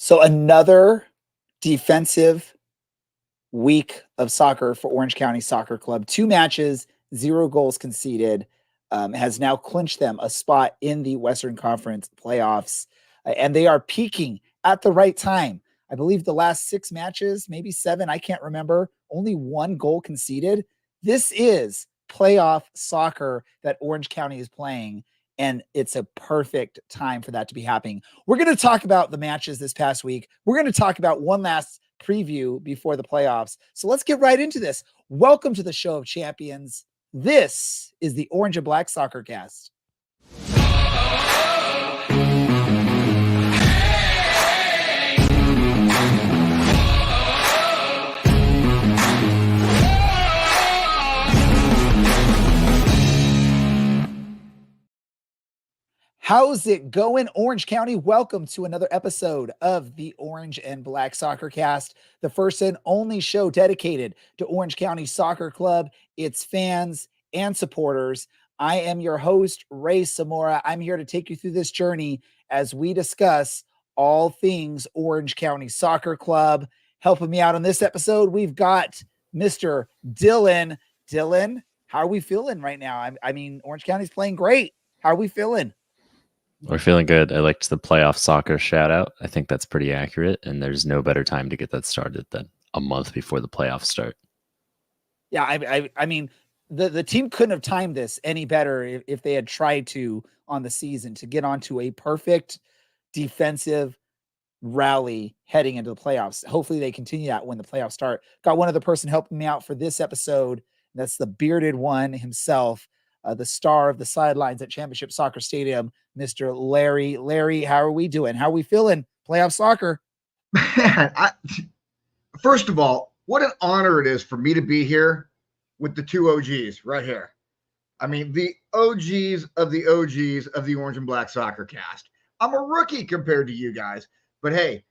So another defensive week of soccer for Orange County Soccer Club. 2 matches, 0 goals conceded, has now clinched them a spot in the Western Conference playoffs, and they are peaking at the right time. I believe the last 6 matches, maybe 7, I can't remember, only 1 goal conceded. This is playoff soccer that Orange County is playing, and it's a perfect time for that to be happening. We're going to talk about the matches this past week. We're going to talk about one last preview before the playoffs. So let's get right into this. Welcome to the Show of Champions. This is the Orange and Black Soccer Cast. How's it going, Orange County? Welcome to another episode of the Orange and Black Soccer Cast, the first and only show dedicated to Orange County Soccer Club, its fans, and supporters. I am your host, Ray Samora. I'm here to take you through this journey as we discuss all things Orange County Soccer Club. Helping me out on this episode, we've got Mr. Dylan. Dylan, how are we feeling right now? I mean, Orange County's playing great. How are we feeling? We're feeling good. I liked the playoff soccer shout out. I think that's pretty accurate. And there's no better time to get that started than a month before the playoffs start. Yeah, I mean, the team couldn't have timed this any better if they had tried to on the season to get onto a perfect defensive rally heading into the playoffs. Hopefully they continue that when the playoffs start. Got one other person helping me out for this episode. That's the bearded one himself, the star of the sidelines at Championship Soccer Stadium, Mr. Larry. Larry, how are we doing? How are we feeling? Playoff soccer. Man, first of all, what an honor it is for me to be here with the two OGs right here. I mean, the OGs of the OGs of the Orange and Black Soccer Cast. I'm a rookie compared to you guys, but hey,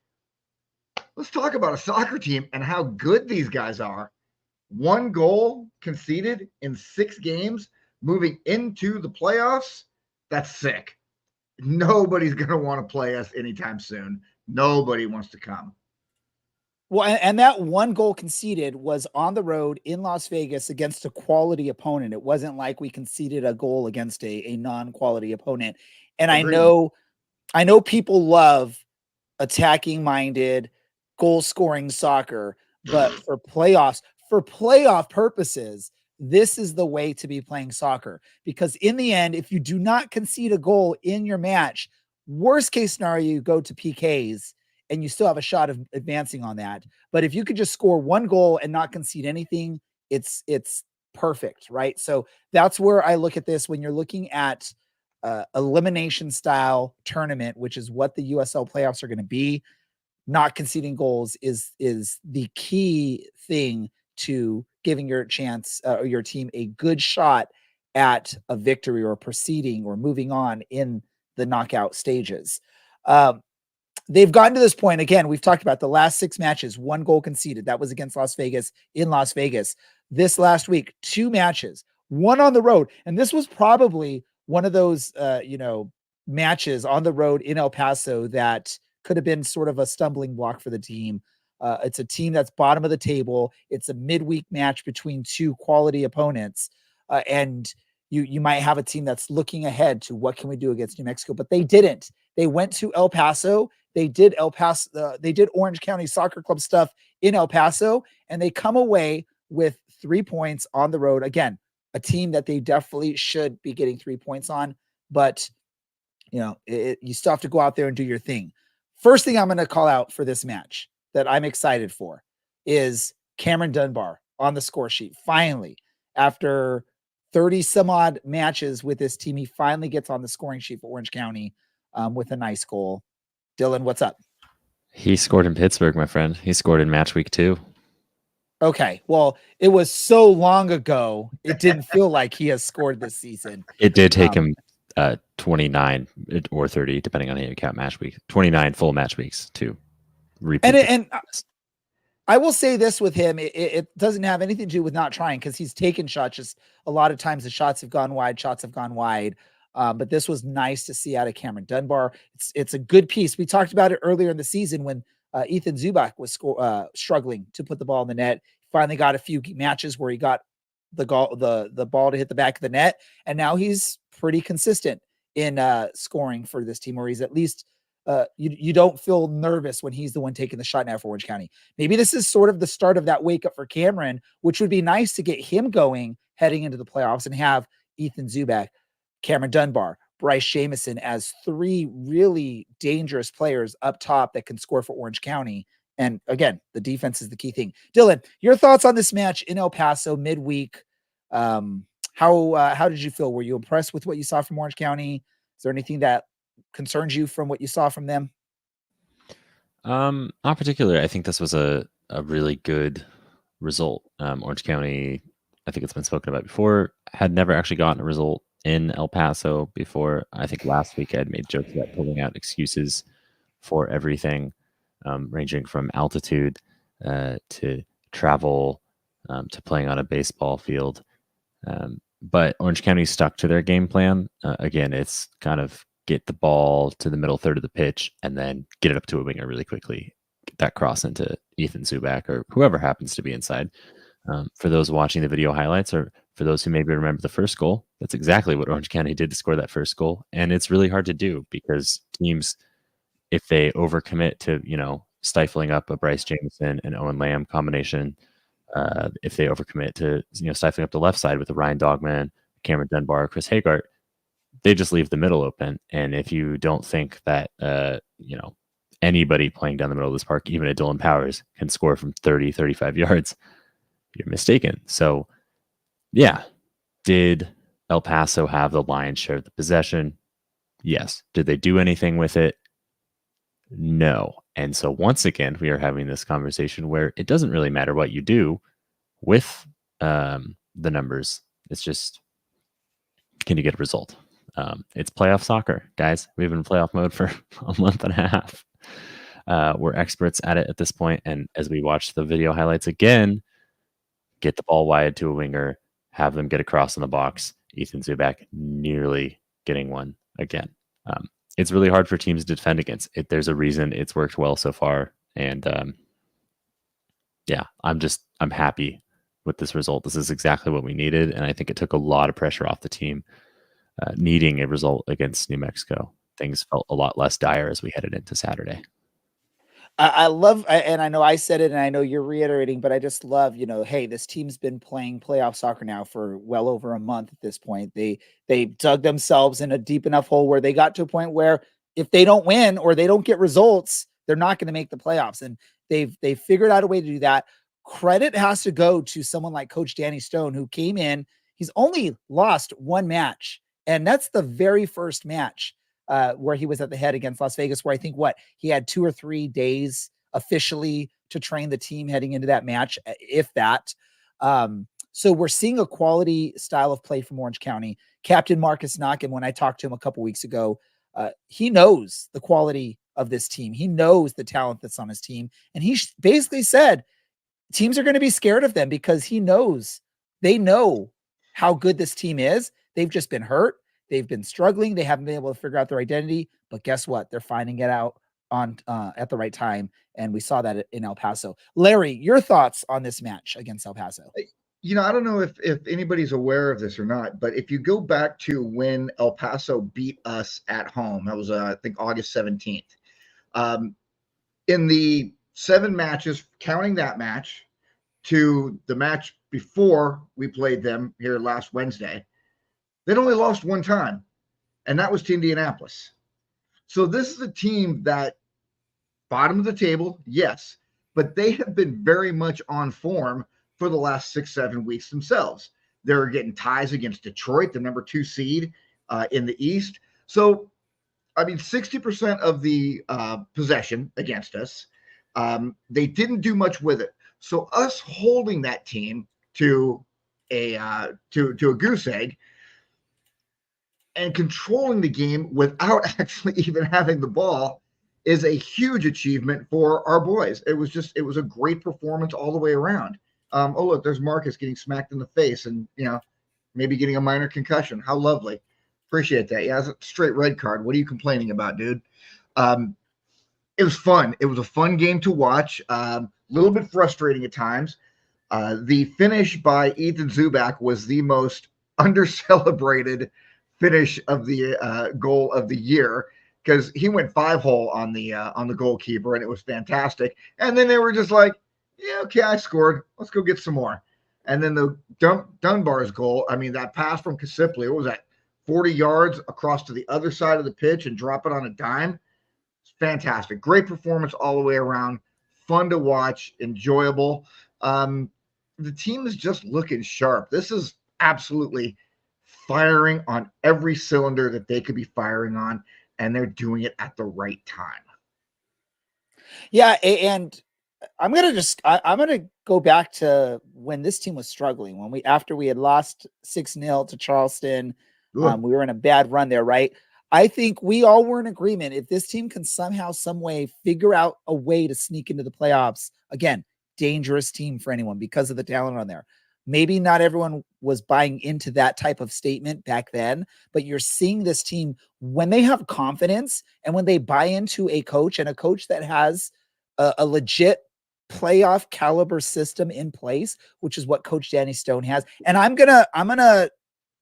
let's talk about a soccer team and how good these guys are. 1 goal conceded in 6 games, moving into the playoffs. That's sick. Nobody's going to want to play us anytime soon. Nobody wants to come. Well, and that 1 goal conceded was on the road in Las Vegas against a quality opponent. It wasn't like we conceded a goal against a non-quality opponent. And Agreed. I know people love attacking minded, goal scoring soccer, but for playoff purposes, this is the way to be playing soccer, because in the end, if you do not concede a goal in your match, worst case scenario, you go to PKs and you still have a shot of advancing on that. But if you could just score 1 goal and not concede anything, it's perfect, right? So that's where I look at this when you're looking at elimination style tournament, which is what the USL playoffs are going to be. Not conceding goals is the key thing to giving your chance or your team a good shot at a victory or proceeding or moving on in the knockout stages. They've gotten to this point. Again, we've talked about the last 6 matches, 1 goal conceded. That was against Las Vegas in Las Vegas. This last week, 2 matches, 1 on the road. And this was probably one of those, matches on the road in El Paso that could have been sort of a stumbling block for the team. It's a team that's bottom of the table. It's a midweek match between 2 quality opponents. And you might have a team that's looking ahead to what can we do against New Mexico, but they didn't. They went to El Paso. They did Orange County Soccer Club stuff in El Paso, and they come away with 3 points on the road. Again, a team that they definitely should be getting 3 points on, but you still have to go out there and do your thing. First thing I'm going to call out for this match that I'm excited for is Cameron Dunbar on the score sheet. Finally, after 30 some odd matches with this team, he finally gets on the scoring sheet for Orange County with a nice goal. Dylan, what's up? He scored in Pittsburgh, my friend. He scored in match week 2. Okay. Well, it was so long ago, it didn't feel like he has scored this season. It did take him 29 or 30, depending on how you count match week. 29 full match weeks to repeat. And I will say this with him, it doesn't have anything to do with not trying, because he's taken shots. Just a lot of times the shots have gone wide. But this was nice to see out of Cameron Dunbar. It's a good piece. We talked about it earlier in the season when Ethan Zubak was struggling to put the ball in the net. Finally got a few matches where he got the ball to hit the back of the net, and now he's pretty consistent in scoring for this team, where he's at least you don't feel nervous when he's the one taking the shot now for Orange County. Maybe this is sort of the start of that wake up for Cameron, which would be nice to get him going heading into the playoffs and have Ethan Zubak, Cameron Dunbar, Bryce Jamison as three really dangerous players up top that can score for Orange County. And again, the defense is the key thing. Dylan, your thoughts on this match in El Paso midweek? How did you feel? Were you impressed with what you saw from Orange County? Is there anything that concerns you from what you saw from them? Not particularly. I think this was a really good result. Orange County, I think it's been spoken about before, had never actually gotten a result in El Paso before. I think last week I had made jokes about pulling out excuses for everything, ranging from altitude to travel to playing on a baseball field. But Orange County stuck to their game plan. Again, it's kind of get the ball to the middle third of the pitch and then get it up to a winger really quickly. Get that cross into Ethan Zubak or whoever happens to be inside. For those watching the video highlights, or for those who maybe remember the first goal, that's exactly what Orange County did to score that first goal. And it's really hard to do because teams, if they overcommit to, stifling up a Bryce Jamison and Owen Lamb combination, if they overcommit to, stifling up the left side with the Ryan Dogman, Cameron Dunbar, Chris Hagart, they just leave the middle open. And if you don't think that, anybody playing down the middle of this park, even a Dylan Powers, can score from 30, 35 yards, you're mistaken. So, yeah. Did El Paso have the lion's share of the possession? Yes. Did they do anything with it? No. And so once again, we are having this conversation where it doesn't really matter what you do with the numbers. It's just, can you get a result? It's playoff soccer, guys. We've been in playoff mode for a month and a half. We're experts at it at this point. And as we watch the video highlights again, get the ball wide to a winger, have them get across in the box. Ethan Zubak nearly getting one again. It's really hard for teams to defend against it. There's a reason it's worked well so far. And I'm happy with this result. This is exactly what we needed. And I think it took a lot of pressure off the team needing a result against New Mexico. Things felt a lot less dire as we headed into Saturday. I love, and I know I said it and I know you're reiterating, but I just love, hey, this team's been playing playoff soccer now for well over a month at this point. They dug themselves in a deep enough hole where they got to a point where if they don't win or they don't get results, they're not going to make the playoffs. And they've figured out a way to do that. Credit has to go to someone like Coach Danny Stone, who came in. He's only lost one match, and that's the very first match where he was at the head against Las Vegas, where I think he had 2 or 3 days officially to train the team heading into that match, if that. So we're seeing a quality style of play from Orange County. Captain Marcus Knockin, when I talked to him a couple weeks ago, he knows the quality of this team. He knows the talent that's on his team. And he basically said teams are going to be scared of them because they know how good this team is. They've just been hurt. They've been struggling. They haven't been able to figure out their identity, but guess what? They're finding it out at the right time. And we saw that in El Paso. Larry, your thoughts on this match against El Paso? I don't know if anybody's aware of this or not, but if you go back to when El Paso beat us at home, that was, I think, August 17th. In the 7 matches, counting that match to the match before we played them here last Wednesday, they'd only lost one time, and that was to Indianapolis. So this is a team that bottom of the table, yes, but they have been very much on form for the last 6-7 weeks themselves. They're getting ties against Detroit, the number 2 seed in the East. So, 60% of the possession against us, they didn't do much with it. So us holding that team to a goose egg and controlling the game without actually even having the ball is a huge achievement for our boys. It was a great performance all the way around. Oh, look, there's Marcus getting smacked in the face and, maybe getting a minor concussion. How lovely. Appreciate that. Yeah, it's a straight red card. What are you complaining about, dude? It was fun. It was a fun game to watch. A little bit frustrating at times. The finish by Ethan Zubak was the most under-celebrated finish of the goal of the year because he went 5-hole on the goalkeeper, and it was fantastic. And then they were just like, "Yeah, okay, I scored. Let's go get some more." And then the Dunbar's goal. I mean, that pass from Kasipli, what was that? 40 yards across to the other side of the pitch and drop it on a dime. It's fantastic. Great performance all the way around. Fun to watch. Enjoyable. The team is just looking sharp. This is absolutely firing on every cylinder that they could be firing on, and they're doing it at the right time. Yeah, and I'm gonna go back to when this team was struggling. When after we had lost 6-0 to Charleston, we were in a bad run there, right? I think we all were in agreement. If this team can somehow, some way figure out a way to sneak into the playoffs, again, dangerous team for anyone because of the talent on there. Maybe not everyone was buying into that type of statement back then, but you're seeing this team when they have confidence and when they buy into a coach, and a coach that has a legit playoff caliber system in place, which is what Coach Danny Stone has. And I'm gonna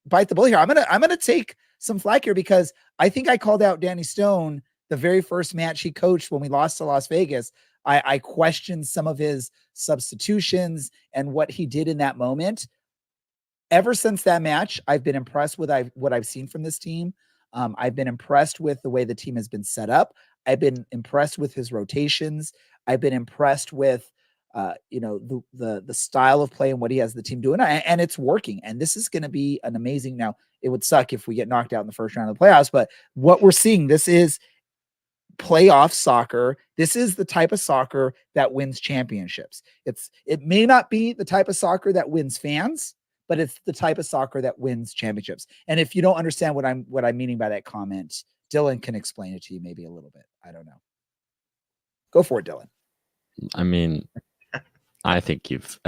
bite the bullet here. I'm gonna take some flack here because I think I called out Danny Stone the very first match he coached when we lost to Las Vegas. I questioned some of his substitutions and what he did in that moment. Ever since that match, I've been impressed with what I've seen from this team. I've been impressed with the way the team has been set up. I've been impressed with his rotations. I've been impressed with the style of play and what he has the team doing, and it's working. And this is going to be an amazing. Now, it would suck if we get knocked out in the first round of the playoffs, but what we're seeing, this is playoff soccer. This is the type of soccer that wins championships. It may not be the type of soccer that wins fans, but it's the type of soccer that wins championships. And if you don't understand what I'm meaning by that comment, Dylan can explain it to you maybe a little bit. I don't know. Go for it, Dylan. I mean, I think you've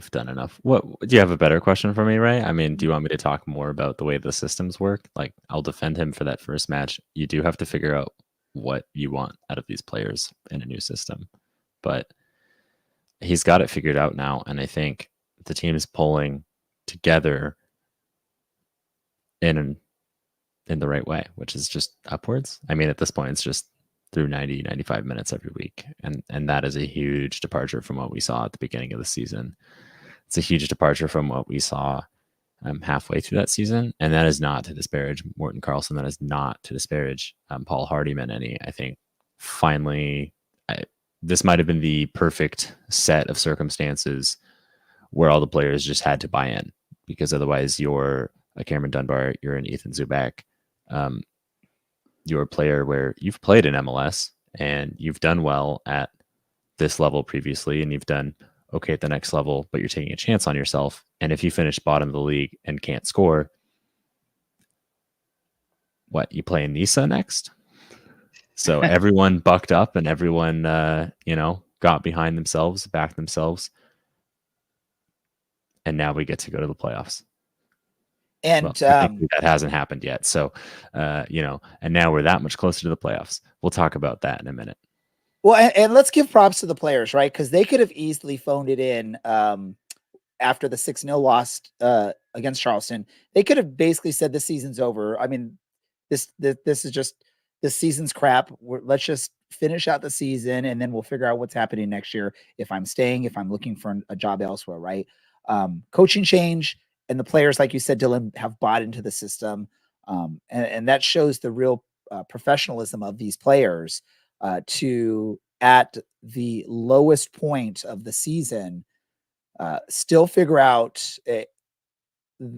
done enough. What do you have a better question for me, Ray? I mean, do you want me to talk more about the way the systems work? Like, I'll defend him for that first match. You do have to figure out what you want out of these players in a new system, but he's got it figured out now, and I think the team is pulling together in the right way, which is just upwards. I mean, at this point, it's just through 90-95 minutes every week, and that is a huge departure from what we saw at the beginning of the season. It's a huge departure from what we saw halfway through that season, and that is not to disparage Morten Carlson. That is not to disparage Paul Hardyman any. I think finally, this might have been the perfect set of circumstances where all the players just had to buy in, because otherwise you're a Cameron Dunbar, you're an Ethan Zubak, you're a player where you've played in MLS and you've done well at this level previously, and you've done okay at the next level, but you're taking a chance on yourself. And if you finish bottom of the league and can't score, what, you play in Nisa next? So everyone bucked up and everyone, got behind themselves, backed themselves. And now we get to go to the playoffs. And that hasn't happened yet. So, and now we're that much closer to the playoffs. We'll talk about that in a minute. Well, and let's give props to the players, right? Because they could have easily phoned it in after the 6-0 loss against Charleston. They could have basically said this season's over. I mean, this is just, this season's crap. Let's just finish out the season, and then we'll figure out what's happening next year. If I'm staying, if I'm looking for a job elsewhere, right? Coaching change, and the players, like you said, Dylan, have bought into the system, and that shows the real professionalism of these players. To at the lowest point of the season, still figure out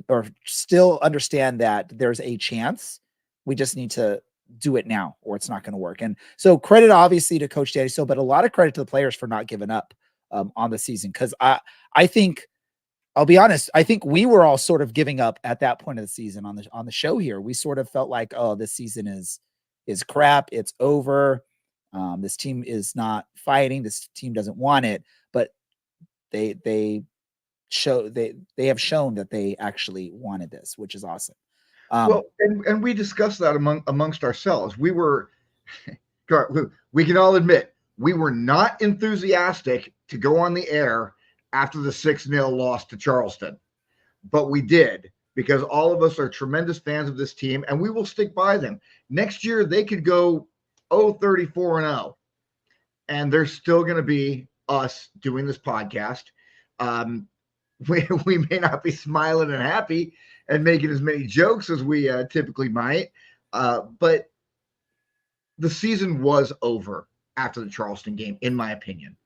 or still understand that there's a chance. We just need to do it now, or it's not going to work. And so credit obviously to Coach Danny Stone, but a lot of credit to the players for not giving up on the season. Because I think, I'll be honest, I think we were all sort of giving up at that point of the season on the show here. We sort of felt like, oh, this season is crap. It's over. This team is not fighting. This team doesn't want it, but they have shown that they actually wanted this, which is awesome. Well, and we discussed that amongst ourselves. We can all admit we were not enthusiastic to go on the air after the 6-0 loss to Charleston, but we did because all of us are tremendous fans of this team, and we will stick by them. Next year, they could go 0-34-0, and there's still going to be us doing this podcast. We may not be smiling and happy and making as many jokes as we typically might, but the season was over after the Charleston game, in my opinion.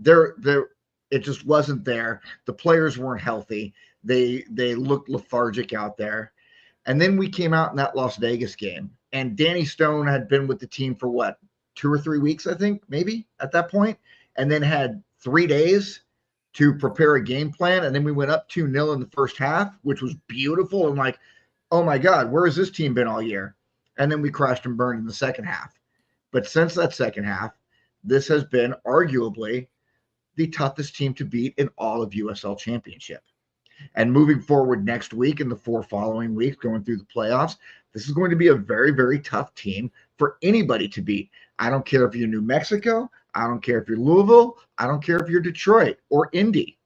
It just wasn't there. The players weren't healthy. They looked lethargic out there. And then we came out in that Las Vegas game, and Danny Stone had been with the team for what, 2 or 3 weeks, I think, maybe at that point, and then had 3 days to prepare a game plan. And then we went up 2-0 in the first half, which was beautiful. And like, oh my God, where has this team been all year? And then we crashed and burned in the second half. But since that second half, this has been arguably the toughest team to beat in all of USL Championship. And moving forward next week and the 4 following weeks going through the playoffs, this is going to be a very, very tough team for anybody to beat. I don't care if you're New Mexico. I don't care if you're Louisville. I don't care if you're Detroit or Indy.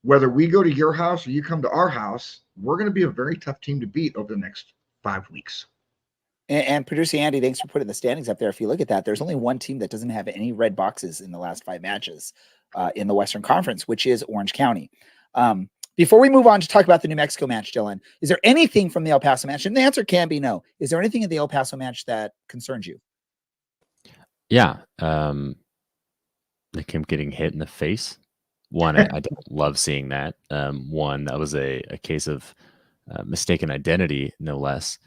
Whether we go to your house or you come to our house, we're going to be a very tough team to beat over the next 5 weeks. And producer Andy, thanks for putting the standings up there. If you look at that, there's only one team that doesn't have any red boxes in the last 5 matches in the Western Conference, which is Orange County. Before we move on to talk about the New Mexico match, Dylan, is there anything from the El Paso match? And the answer can be no. Is there anything in the El Paso match that concerns you? Yeah. Him getting hit in the face. One, I don't love seeing that. One, that was a case of mistaken identity, no less.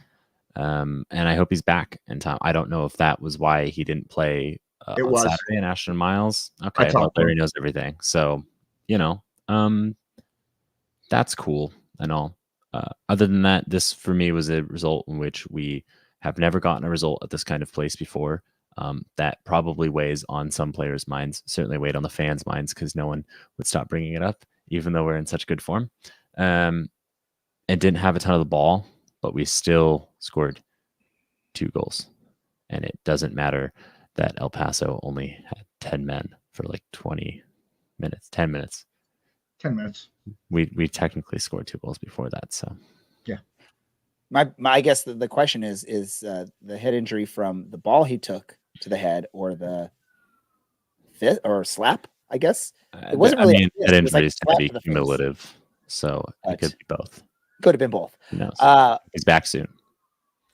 And I hope he's back in time. I don't know if that was why he didn't play on Saturday in Ashton Miles. Okay, well, Larry knows everything. So, that's cool and all. Other than that, this for me was a result in which we have never gotten a result at this kind of place before. That probably weighs on some players' minds, certainly weighed on the fans' minds because no one would stop bringing it up, even though we're in such good form. And didn't have a ton of the ball, but we still scored 2 goals. And it doesn't matter that El Paso only had 10 men for like 20 minutes, 10 minutes. 10 minutes. We technically scored 2 goals before that. So, yeah. I guess the question is the head injury from the ball he took to the head or the fist or slap, I guess. It wasn't really head injuries tend to be cumulative. So it could be both. Could have been both. Who knows? He's back soon.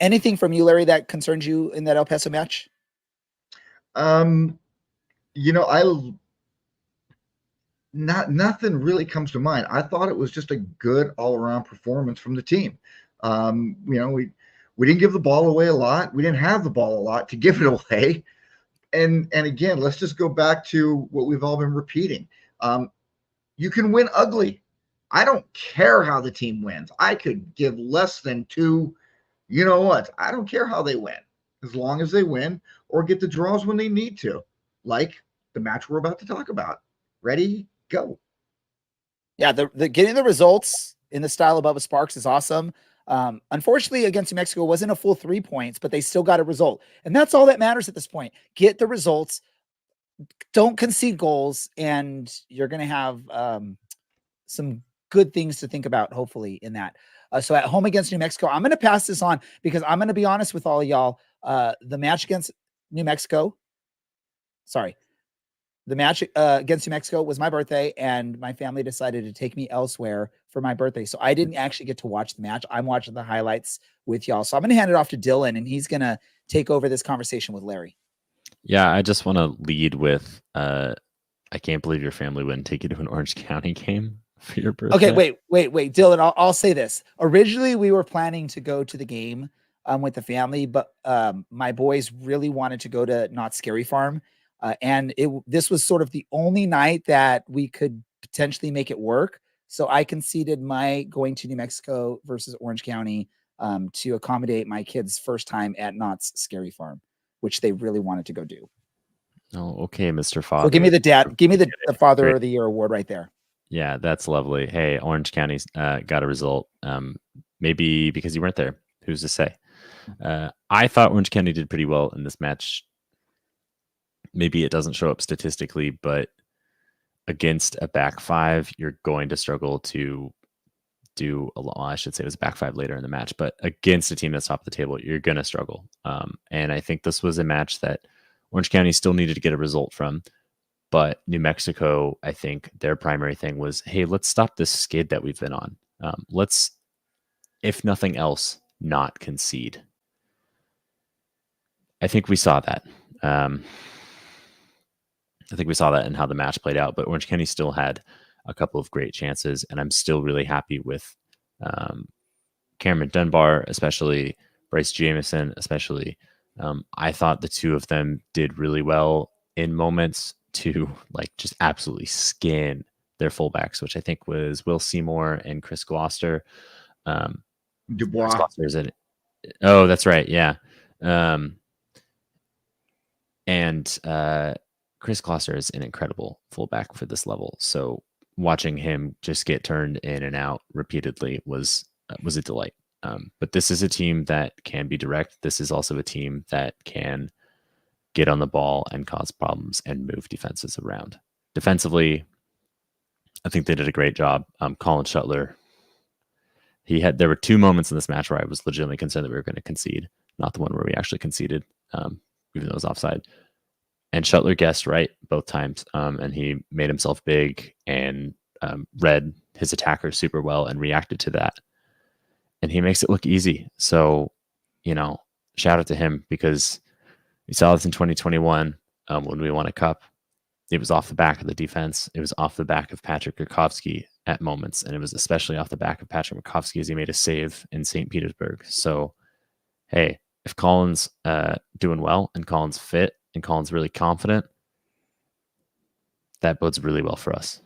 Anything from you, Larry, that concerns you in that El Paso match? Nothing really comes to mind. I thought it was just a good all-around performance from the team. We didn't give the ball away a lot. We didn't have the ball a lot to give it away. And again, let's just go back to what we've all been repeating. You can win ugly. I don't care how the team wins. I could give less than 2. You know what? I don't care how they win, as long as they win or get the draws when they need to, like the match we're about to talk about. Ready, go. Yeah, the getting the results in the style of Bubba Sparks is awesome. Unfortunately, against New Mexico, it wasn't a full 3 points, but they still got a result. And that's all that matters at this point. Get the results. Don't concede goals, and you're going to have some good things to think about, hopefully, in that. So at home against New Mexico, I'm going to pass this on because I'm going to be honest with all of y'all. The match against New Mexico, the match against New Mexico was my birthday, and my family decided to take me elsewhere for my birthday. So I didn't actually get to watch the match. I'm watching the highlights with y'all. So I'm going to hand it off to Dylan, and he's going to take over this conversation with Larry. Yeah, I just want to lead with, I can't believe your family wouldn't take you to an Orange County game for your birthday. Okay, wait, Dylan, I'll say this. Originally, we were planning to go to the game with the family, but my boys really wanted to go to Not Scary Farm. And this was sort of the only night that we could potentially make it work. So I conceded my going to New Mexico versus Orange County to accommodate my kids' first time at Knott's Scary Farm, which they really wanted to go do. Oh, okay, Mr. Father. So give me the Father of the Year award right there. Yeah, that's lovely. Hey, Orange County's got a result. Maybe because you weren't there. Who's to say? I thought Orange County did pretty well in this match. Maybe it doesn't show up statistically, but against a back five, you're going to struggle to do a lot. Well, I should say it was back five later in the match, but against a team that's top of the table, you're going to struggle. And I think this was a match that Orange County still needed to get a result from. But New Mexico, I think their primary thing was, hey, let's stop this skid that we've been on. Let's, if nothing else, not concede. I think we saw that. I think we saw that in how the match played out, but Orange County still had a couple of great chances, and I'm still really happy with Cameron Dunbar, especially Bryce Jamieson, especially. I thought the two of them did really well in moments to like just absolutely skin their fullbacks, which I think was Will Seymour and Chris Gloucester. Dubois. Chris Gloucester is in it. Oh, that's right. Yeah. And Chris Gloucester is an incredible fullback for this level. So watching him just get turned in and out repeatedly was a delight. But this is a team that can be direct. This is also a team that can get on the ball and cause problems and move defenses around. Defensively, I think they did a great job. Colin Shuttler, there were two moments in this match where I was legitimately concerned that we were going to concede, not the one where we actually conceded, even though it was offside. And Shuttler guessed right both times, and he made himself big and read his attacker super well and reacted to that. And he makes it look easy. So, shout out to him, because we saw this in 2021 when we won a cup. It was off the back of the defense. It was off the back of Patrick Gurkovsky at moments, and it was especially off the back of Patrick Gurkovsky as he made a save in St. Petersburg. So, hey, if Colin's doing well and Colin's fit and Colin's really confident, that bodes really well for us.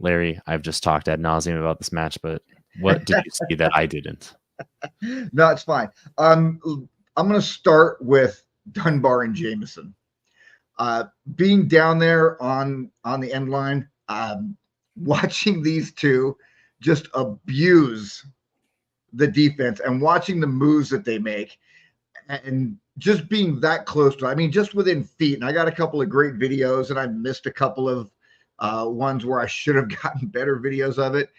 Larry, I've just talked ad nauseum about this match, but what did you see that I didn't? No, it's fine. I'm going to start with Dunbar and Jamieson. Being down there on the end line, watching these two just abuse the defense and watching the moves that they make, and just being that close to, just within feet. And I got a couple of great videos, and I missed a couple of ones where I should have gotten better videos of it.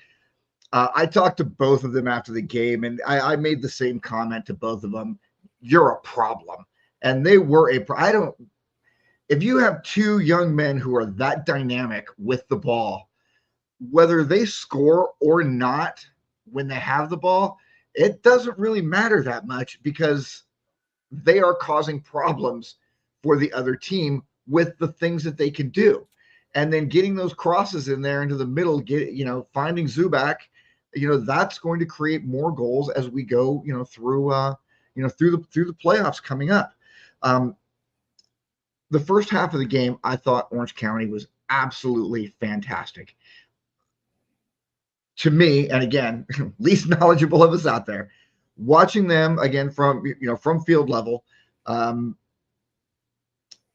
I talked to both of them after the game, and I made the same comment to both of them. You're a problem. And they were if you have two young men who are that dynamic with the ball, whether they score or not when they have the ball, it doesn't really matter that much, because they are causing problems for the other team with the things that they can do. And then getting those crosses in there into the middle, finding Zubak, that's going to create more goals as we go, through the playoffs coming up. The first half of the game, I thought Orange County was absolutely fantastic. To me, and again, least knowledgeable of us out there, watching them again from field level,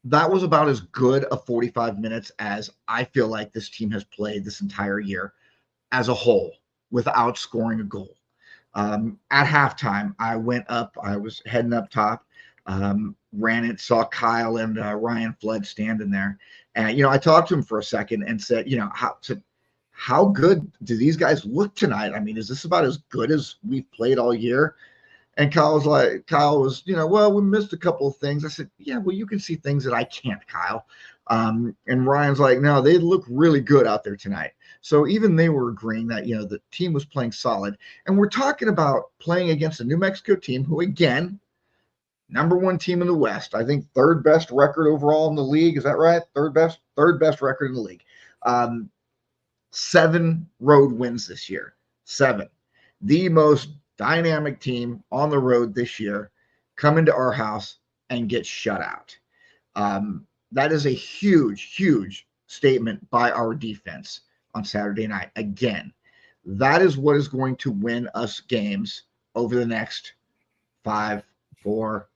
that was about as good a 45 minutes as I feel like this team has played this entire year as a whole without scoring a goal. At halftime, I went up. I was heading up top, ran it, saw Kyle and Ryan Flood standing there. And, I talked to him for a second and said, how good do these guys look tonight? Is this about as good as we've played all year? And Kyle was, well, we missed a couple of things. I said, yeah, well, you can see things that I can't, Kyle. And Ryan's like, no, they look really good out there tonight. So even they were agreeing that, the team was playing solid. And we're talking about playing against a New Mexico team who, again, number one team in the West. I think third best record overall in the league. Is that right? Third best record in the league. 7 road wins this year. 7. The most dynamic team on the road this year, come into our house and get shut out. That is a huge, huge statement by our defense on Saturday night. Again, that is what is going to win us games over the next 5, 4,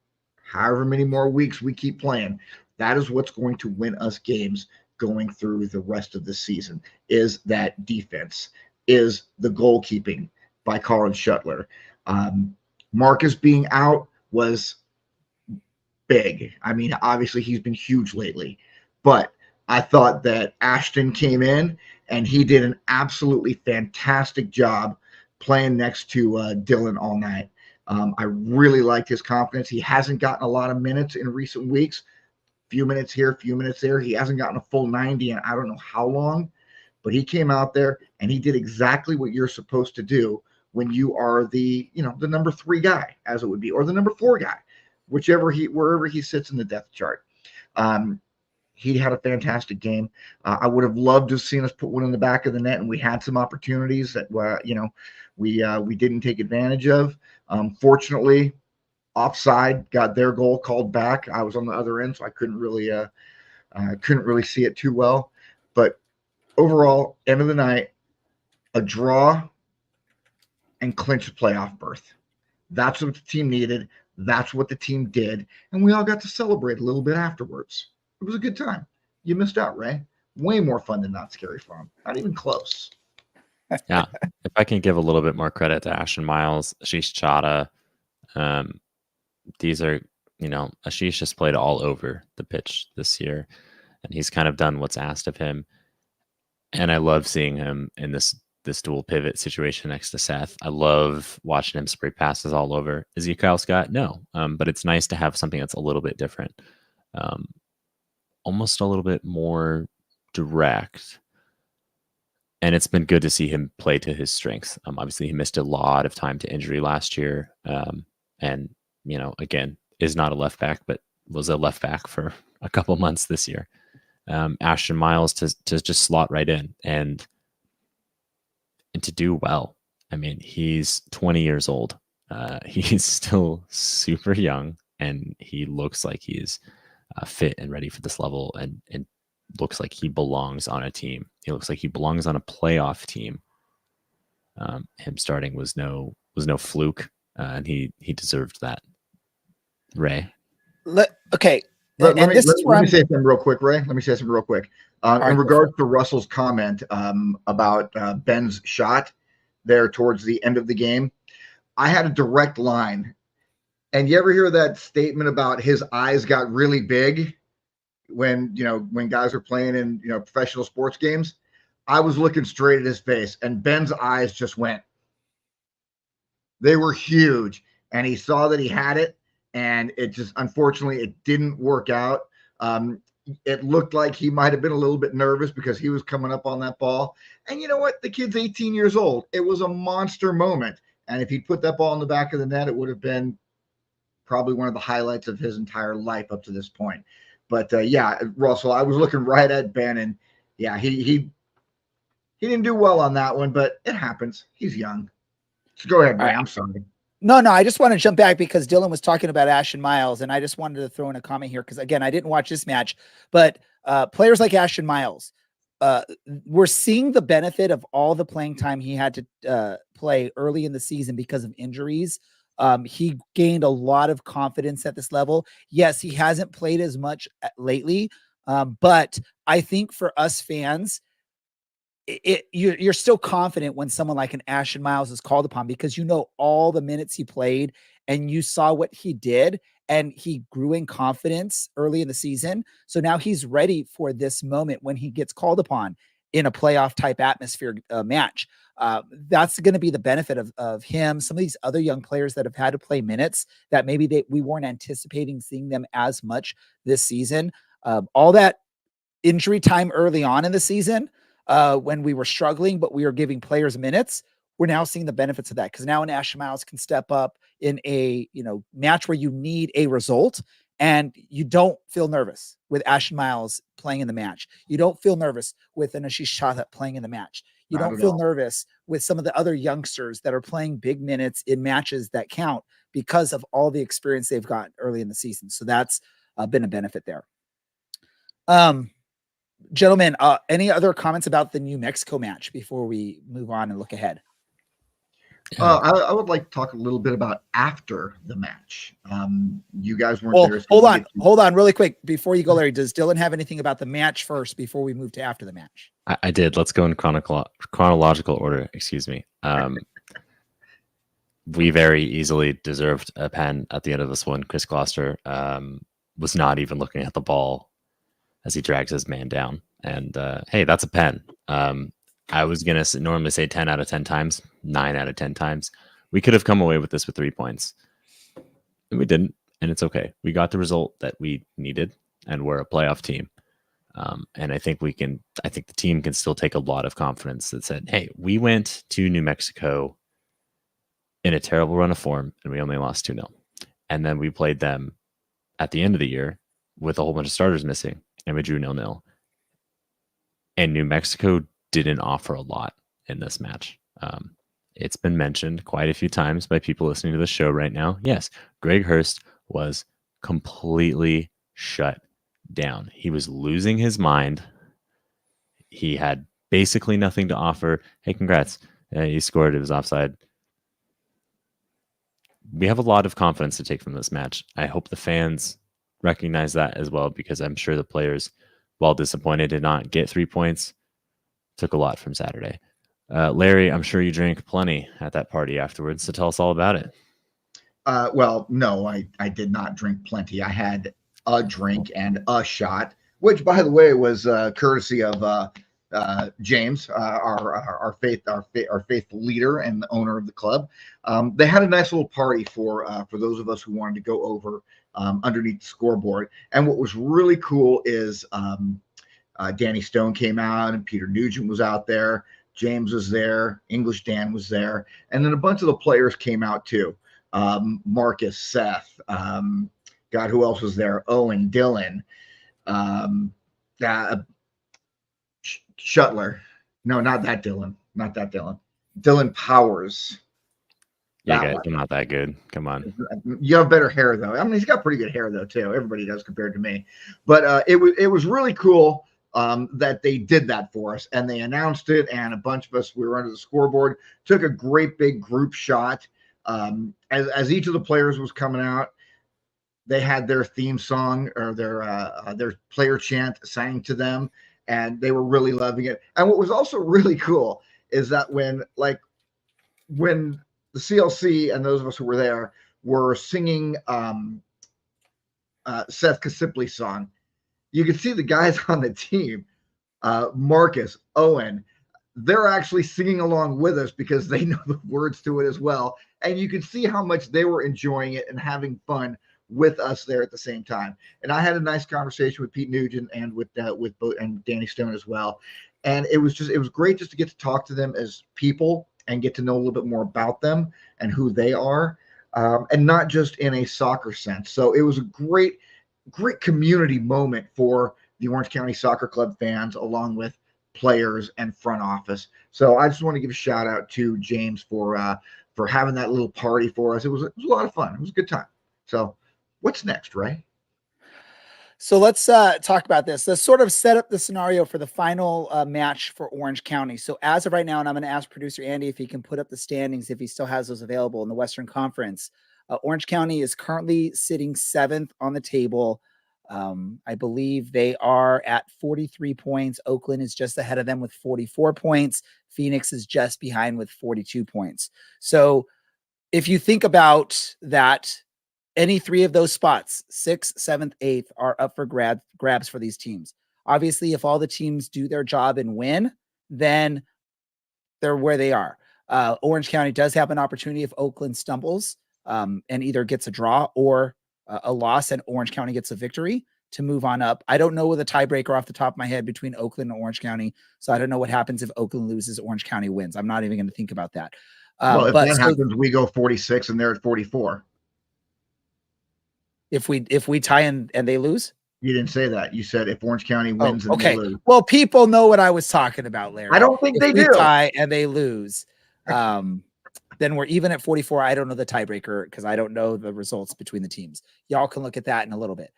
however many more weeks we keep playing. That is what's going to win us games going through the rest of the season, is that defense, is the goalkeeping by Colin Shuttler. Marcus being out was big. I mean, obviously he's been huge lately, but I thought that Ashton came in and he did an absolutely fantastic job playing next to Dylan all night. I really liked his confidence. He hasn't gotten a lot of minutes in recent weeks. Few minutes here, few minutes there. He hasn't gotten a full 90 in I don't know how long, but he came out there and he did exactly what you're supposed to do when you are the number 3 guy, as it would be, or the number 4 guy, wherever he sits in the depth chart. He had a fantastic game. I would have loved to have seen us put one in the back of the net, and we had some opportunities that we didn't take advantage of. Fortunately, offside got their goal called back. I was on the other end, so I couldn't really see it too well. But overall, end of the night, a draw and clinch a playoff berth. That's what the team needed. That's what the team did, and we all got to celebrate a little bit afterwards. It was a good time. You missed out, Ray. Way more fun than Not Scary Farm. Not even close. Yeah. If I can give a little bit more credit to Ashton Miles, Ashish Chadha, these are, Ashish just played all over the pitch this year, and he's kind of done what's asked of him. And I love seeing him in this dual pivot situation next to Seth. I love watching him spray passes all over. Is he Kyle Scott? No. But it's nice to have something that's a little bit different. Almost a little bit more direct. And it's been good to see him play to his strengths. Obviously, he missed a lot of time to injury last year. And, again, is not a left back, but was a left back for a couple months this year. Ashton Miles to just slot right in and to do well. I mean, he's 20 years old. He's still super young, and he looks like he's fit and ready for this level, and looks like he belongs on a team. He looks like he belongs on a playoff team. Him starting was no fluke, and he deserved that. Ray. Okay. Let me say something real quick, Ray. Let me say something real quick. In regards to Russell's comment about Ben's shot there towards the end of the game, I had a direct line. And you ever hear that statement about his eyes got really big when guys are playing in professional sports games? I was looking straight at his face, and Ben's eyes just went. They were huge, and he saw that he had it, and it just, unfortunately, it didn't work out. It looked like he might have been a little bit nervous because he was coming up on that ball. And you know what? The kid's 18 years old. It was a monster moment. And if he put that ball in the back of the net, it would have been probably one of the highlights of his entire life up to this point. But yeah, Russell, I was looking right at Ben, and yeah, he didn't do well on that one, but it happens. He's young. So go ahead, Ray. I'm sorry. No, I just want to jump back because Dylan was talking about Ashton Miles, and I just wanted to throw in a comment here because, again, I didn't watch this match, but players like Ashton Miles, we're seeing the benefit of all the playing time he had to play early in the season because of injuries. He gained a lot of confidence at this level. Yes, he hasn't played as much lately, but I think for us fans, you're still confident when someone like an Ashton Miles is called upon because you know all the minutes he played and you saw what he did, and he grew in confidence early in the season. So now he's ready for this moment when he gets called upon in a playoff type atmosphere match. That's going to be the benefit of him. Some of these other young players that have had to play minutes that maybe we weren't anticipating seeing them as much this season. All that injury time early on in the season, when we were struggling, but we were giving players minutes, we're now seeing the benefits of that because now an Ashton Miles can step up in a match where you need a result, and you don't feel nervous with Ashton Miles playing in the match. You don't feel nervous with an Ashish Chadha playing in the match. You don't feel nervous with some of the other youngsters that are playing big minutes in matches that count because of all the experience they've got early in the season. So that's been a benefit there. Gentlemen, any other comments about the New Mexico match before we move on and look ahead? I would like to talk a little bit about after the match. You guys weren't there. So hold on really quick. Before you go, Larry, does Dylan have anything about the match first before we move to after the match? I did. Let's go in chronological order. Excuse me. we very easily deserved a pen at the end of this one. Chris Gloucester was not even looking at the ball as he drags his man down. And hey, that's a pen. I was going to normally say 10 out of 10 times, 9 out of 10 times. We could have come away with this with 3 points. And we didn't. And it's okay. We got the result that we needed, and we're a playoff team. And I think the team can still take a lot of confidence that said, hey, we went to New Mexico in a terrible run of form, and we only lost 2-0. And then we played them at the end of the year with a whole bunch of starters missing, and we drew 0-0. And New Mexico didn't offer a lot in this match. It's been mentioned quite a few times by people listening to the show right now. Yes, Greg Hurst was completely shut down. He was losing his mind. He had basically nothing to offer. Hey, congrats. He scored. It was offside. We have a lot of confidence to take from this match. I hope the fans recognize that as well, because I'm sure the players, while disappointed to not get 3 points, took a lot from Saturday. Larry, I'm sure you drank plenty at that party afterwards, so tell us all about it. Well, no, I did not drink plenty. I had a drink and a shot, which, by the way, was courtesy of James, our faithful leader and the owner of the club. They had a nice little party for those of us who wanted to go over underneath the scoreboard. And what was really cool is Danny Stone came out, and Peter Nugent was out there. James was there. English Dan was there. And then a bunch of the players came out too. Marcus, Seth, God, who else was there? Owen, Dylan, Shuttler. No, not that Dylan. Not that Dylan. Dylan Powers. Yeah, guys, I'm not that good. Come on. You have better hair, though. I mean, he's got pretty good hair, though, too. Everybody does compared to me. But it was really cool that they did that for us, and they announced it, and a bunch of us, we were under the scoreboard, took a great big group shot. As each of the players was coming out, they had their theme song or their player chant sang to them, and they were really loving it. And what was also really cool is that when the CLC and those of us who were there were singing Seth Kasipli's song, you could see the guys on the team, Marcus, Owen, they're actually singing along with us because they know the words to it as well. And you can see how much they were enjoying it and having fun with us there at the same time. And I had a nice conversation with Pete Nugent and with Danny Stone as well. And it was great just to get to talk to them as people and get to know a little bit more about them and who they are, and not just in a soccer sense. So it was a great community moment for the Orange County Soccer Club fans, along with players and front office. So I just want to give a shout out to James for having that little party for us. It was a lot of fun. It was a good time. So what's next, Ray? So let's talk about this. Let's sort of set up the scenario for the final match for Orange County. So as of right now, and I'm going to ask producer Andy if he can put up the standings, if he still has those available in the Western Conference. Orange County is currently sitting 7th on the table. I believe they are at 43 points. Oakland is just ahead of them with 44 points. Phoenix is just behind with 42 points. So if you think about that, any three of those spots, 6th, 7th, 8th, are up for grabs for these teams. Obviously, if all the teams do their job and win, then they're where they are. Orange County does have an opportunity if Oakland stumbles and either gets a draw or a loss and Orange County gets a victory to move on up. I don't know the tiebreaker off the top of my head between Oakland and Orange County, so I don't know what happens if Oakland loses, Orange County wins. I'm not even going to think about that. Well, if that happens, we go 46 and they're at 44. If we tie and they lose? You didn't say that. You said if Orange County wins and okay. they lose. Well, people know what I was talking about, Larry. I don't think they do. Tie and they lose, then we're even at 44. I don't know the tiebreaker because I don't know the results between the teams. Y'all can look at that in a little bit.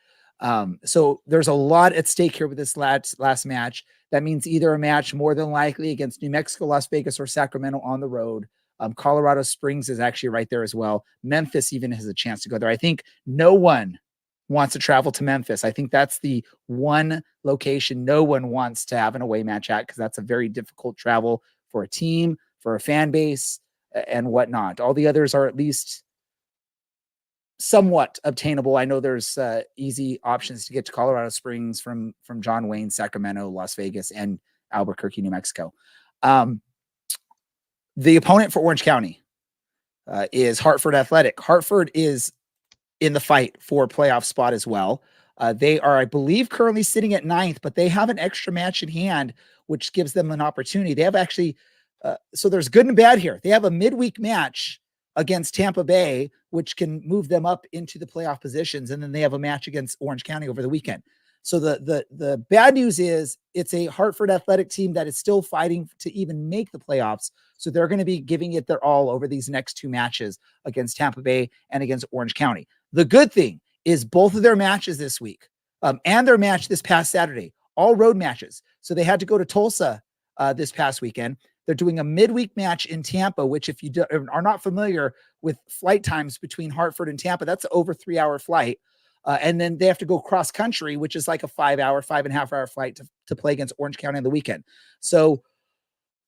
So there's a lot at stake here with this last match. That means either a match more than likely against New Mexico, Las Vegas, or Sacramento on the road. Colorado Springs is actually right there as well. Memphis even has a chance to go there. I think no one wants to travel to Memphis. I think that's the one location no one wants to have an away match at because that's a very difficult travel for a team, for a fan base. and whatnot. All the others are at least somewhat obtainable. I know there's easy options to get to Colorado Springs from John Wayne, Sacramento, Las Vegas, and Albuquerque, New Mexico. The opponent for Orange County is Hartford Athletic. Hartford is in the fight for a playoff spot as well. They are, I believe, currently sitting at 9th, but they have an extra match in hand, which gives them an opportunity. They have actually, so there's good and bad here. They have a midweek match against Tampa Bay, which can move them up into the playoff positions. And then they have a match against Orange County over the weekend. So the bad news is it's a Hartford Athletic team that is still fighting to even make the playoffs. So they're going to be giving it their all over these next 2 matches against Tampa Bay and against Orange County. The good thing is both of their matches this week and their match this past Saturday, all road matches. So they had to go to Tulsa this past weekend. They're doing a midweek match in Tampa, which if you are not familiar with flight times between Hartford and Tampa, that's an over 3-hour flight. And then they have to go cross country, which is like a 5.5-hour flight to play against Orange County on the weekend. So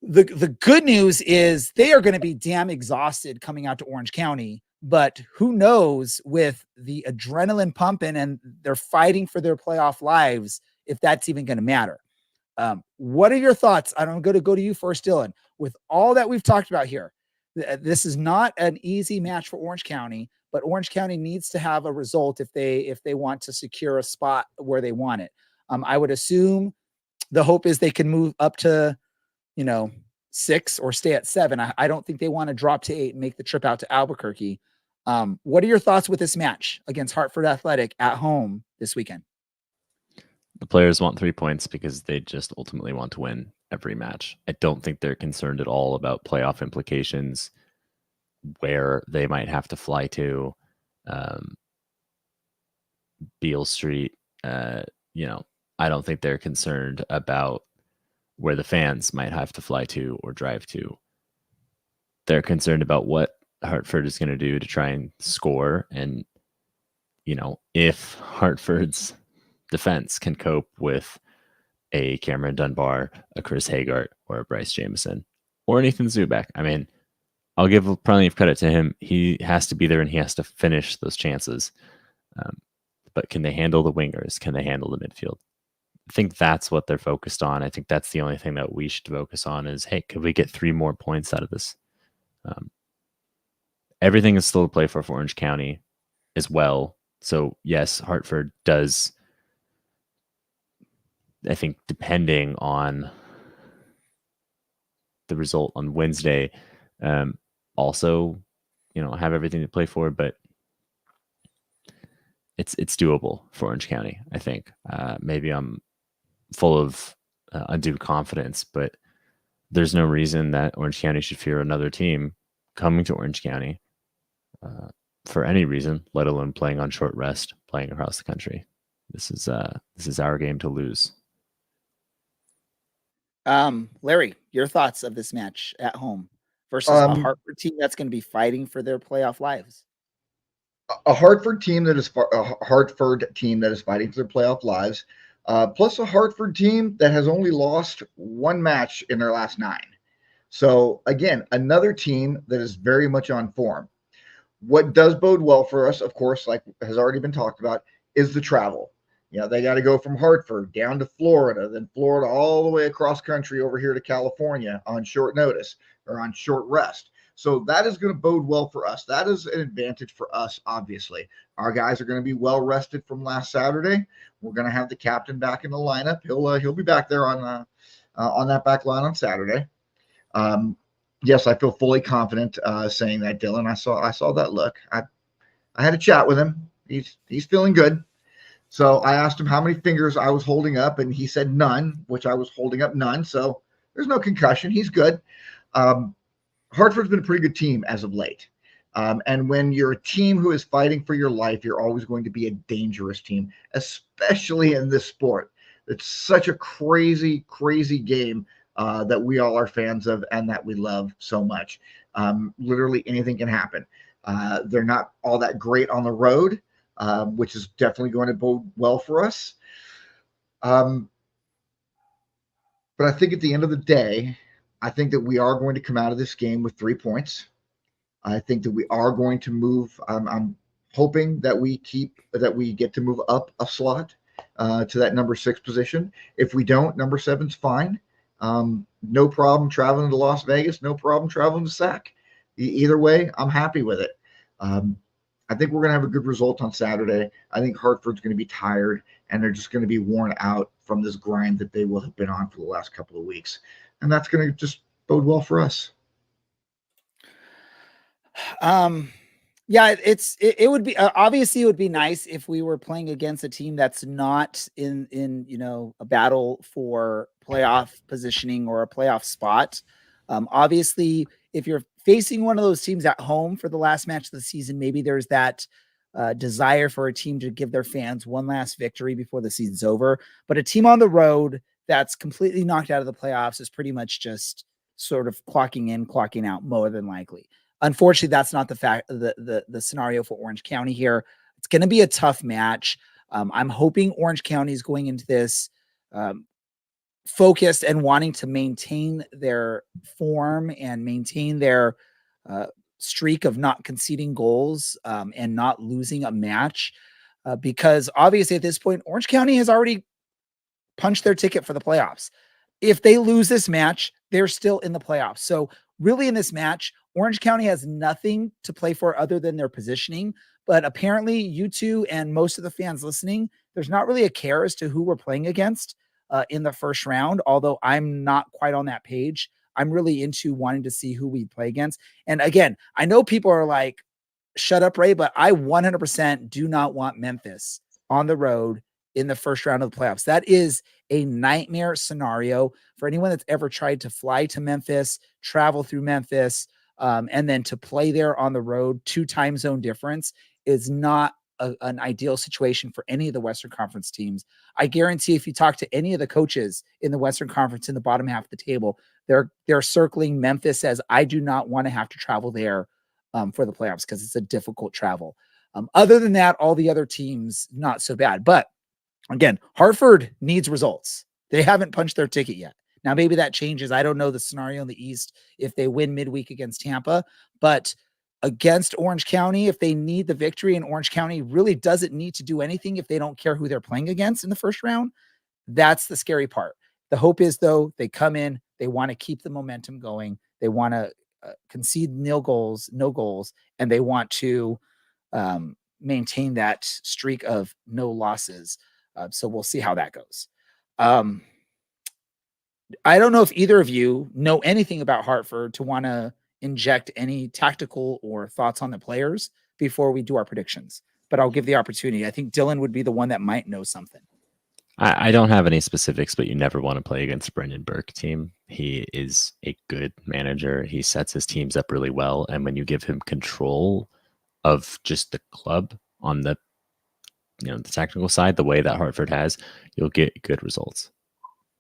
the good news is they are going to be damn exhausted coming out to Orange County, but who knows with the adrenaline pumping and they're fighting for their playoff lives, if that's even going to matter. What are your thoughts? I'm going to go to you first, Dylan. With all that we've talked about here, this is not an easy match for Orange County, but Orange County needs to have a result if they want to secure a spot where they want it. I would assume the hope is they can move up to, 6 or stay at 7. I don't think they want to drop to 8 and make the trip out to Albuquerque. What are your thoughts with this match against Hartford Athletic at home this weekend? The players want 3 points because they just ultimately want to win every match. I don't think they're concerned at all about playoff implications, where they might have to fly to, Beale Street. I don't think they're concerned about where the fans might have to fly to or drive to. They're concerned about what Hartford is going to do to try and score. And, if Hartford's defense can cope with a Cameron Dunbar, a Chris Hagart, or a Bryce Jameson, or Nathan Zubak. I mean, I'll give plenty of credit to him. He has to be there and he has to finish those chances. But can they handle the wingers? Can they handle the midfield? I think that's what they're focused on. I think that's the only thing that we should focus on is, hey, could we get 3 more points out of this? Everything is still to play for Orange County as well. So, yes, Hartford does, I think, depending on the result on Wednesday, also, have everything to play for, but it's doable for Orange County, I think. Maybe I'm full of undue confidence, but there's no reason that Orange County should fear another team coming to Orange County for any reason, let alone playing on short rest, playing across the country. This is our game to lose. Larry, your thoughts of this match at home versus a Hartford team that's going to be fighting for their playoff lives. A Hartford team that is fighting for their playoff lives, plus a Hartford team that has only lost 1 match in their last 9. So again, another team that is very much on form. What does bode well for us, of course, like has already been talked about, is the travel. They got to go from Hartford down to Florida, then Florida all the way across country over here to California on short notice or on short rest. So that is going to bode well for us. That is an advantage for us, obviously. Our guys are going to be well rested from last Saturday. We're going to have the captain back in the lineup. He'll be back there on that back line on Saturday. Yes, I feel fully confident saying that, Dylan. I saw that look. I had a chat with him. He's feeling good. So I asked him how many fingers I was holding up, and he said none, which I was holding up none. So there's no concussion. He's good. Hartford's been a pretty good team as of late. And when you're a team who is fighting for your life, you're always going to be a dangerous team, especially in this sport. It's such a crazy, crazy game that we all are fans of and that we love so much. Literally anything can happen. They're not all that great on the road, which is definitely going to bode well for us. But I think at the end of the day, I think that we are going to come out of this game with 3 points. I think that we are going to move. I'm hoping that we get to move up a slot to that number 6 position. If we don't, number 7's fine. No problem traveling to Las Vegas. No problem traveling to SAC. Either way, I'm happy with it. I think we're going to have a good result on Saturday. I think Hartford's going to be tired, and they're just going to be worn out from this grind that they will have been on for the last couple of weeks. And that's going to just bode well for us. Yeah, it would be obviously it would be nice if we were playing against a team that's not in a battle for playoff positioning or a playoff spot. Obviously, if you're facing one of those teams at home for the last match of the season, maybe there's that desire for a team to give their fans one last victory before the season's over. But a team on the road that's completely knocked out of the playoffs is pretty much just sort of clocking in, clocking out more than likely. Unfortunately, that's not the scenario for Orange County here. It's going to be a tough match. I'm hoping Orange County is going into this focused and wanting to maintain their form and maintain their streak of not conceding goals and not losing a match. Because obviously at this point, Orange County has already punched their ticket for the playoffs. If they lose this match, they're still in the playoffs. So really in this match, Orange County has nothing to play for other than their positioning. But apparently you two and most of the fans listening, there's not really a care as to who we're playing against in the first round, although I'm not quite on that page. I'm really into wanting to see who we play against. And again, I know people are like, shut up, Ray, but I 100% do not want Memphis on the road in the first round of the playoffs. That is a nightmare scenario for anyone that's ever tried to fly to Memphis, travel through Memphis, and then to play there on the road. 2 time zone difference is not an ideal situation for any of the Western Conference teams. I guarantee if you talk to any of the coaches in the Western Conference in the bottom half of the table, they're circling Memphis as I do not want to have to travel there for the playoffs because it's a difficult travel. Other than that, all the other teams, not so bad. But again, Hartford needs results. They haven't punched their ticket yet. Now, maybe that changes. I don't know the scenario in the East if they win midweek against Tampa, but against Orange County, if they need the victory and Orange County really doesn't need to do anything if they don't care who they're playing against in the first round, that's the scary part. The hope is, though, they come in, they want to keep the momentum going. They want to concede no goals, and they want to maintain that streak of no losses. So we'll see how that goes. I don't know if either of you know anything about Hartford to want to inject any tactical or thoughts on the players before we do our predictions, but I'll give the opportunity. I think Dylan would be the one that might know something. I don't have any specifics, but you never want to play against Brendan Burke team. He is a good manager. He sets his teams up really well. And when you give him control of just the club on the the technical side, the way that Hartford has, you'll get good results.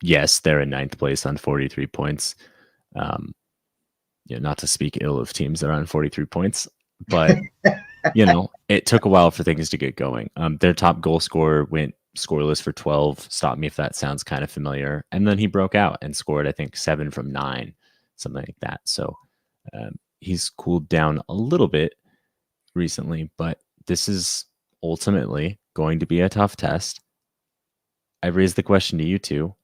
Yes, they're in 9th place on 43 points. Not to speak ill of teams that are on 43 points, but it took a while for things to get going. Their top goal scorer went scoreless for 12. Stop me if that sounds kind of familiar. And then he broke out and scored, I think, 7 from 9, something like that. So he's cooled down a little bit recently, but this is ultimately going to be a tough test. I raised the question to you two.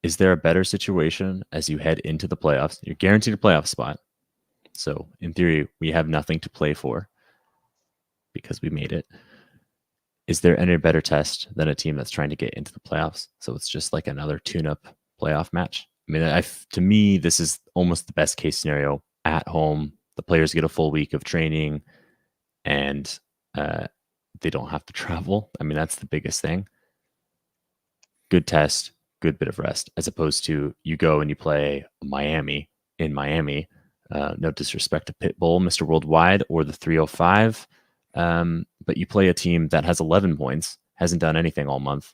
Is there a better situation as you head into the playoffs? You're guaranteed a playoff spot. So in theory, we have nothing to play for because we made it. Is there any better test than a team that's trying to get into the playoffs? So it's just like another tune-up playoff match. I mean, to me, this is almost the best case scenario at home. The players get a full week of training and they don't have to travel. I mean, that's the biggest thing. Good test, good bit of rest, as opposed to you go and you play Miami in Miami. No disrespect to Pitbull, Mr. Worldwide, or the 305. But you play a team that has 11 points, hasn't done anything all month,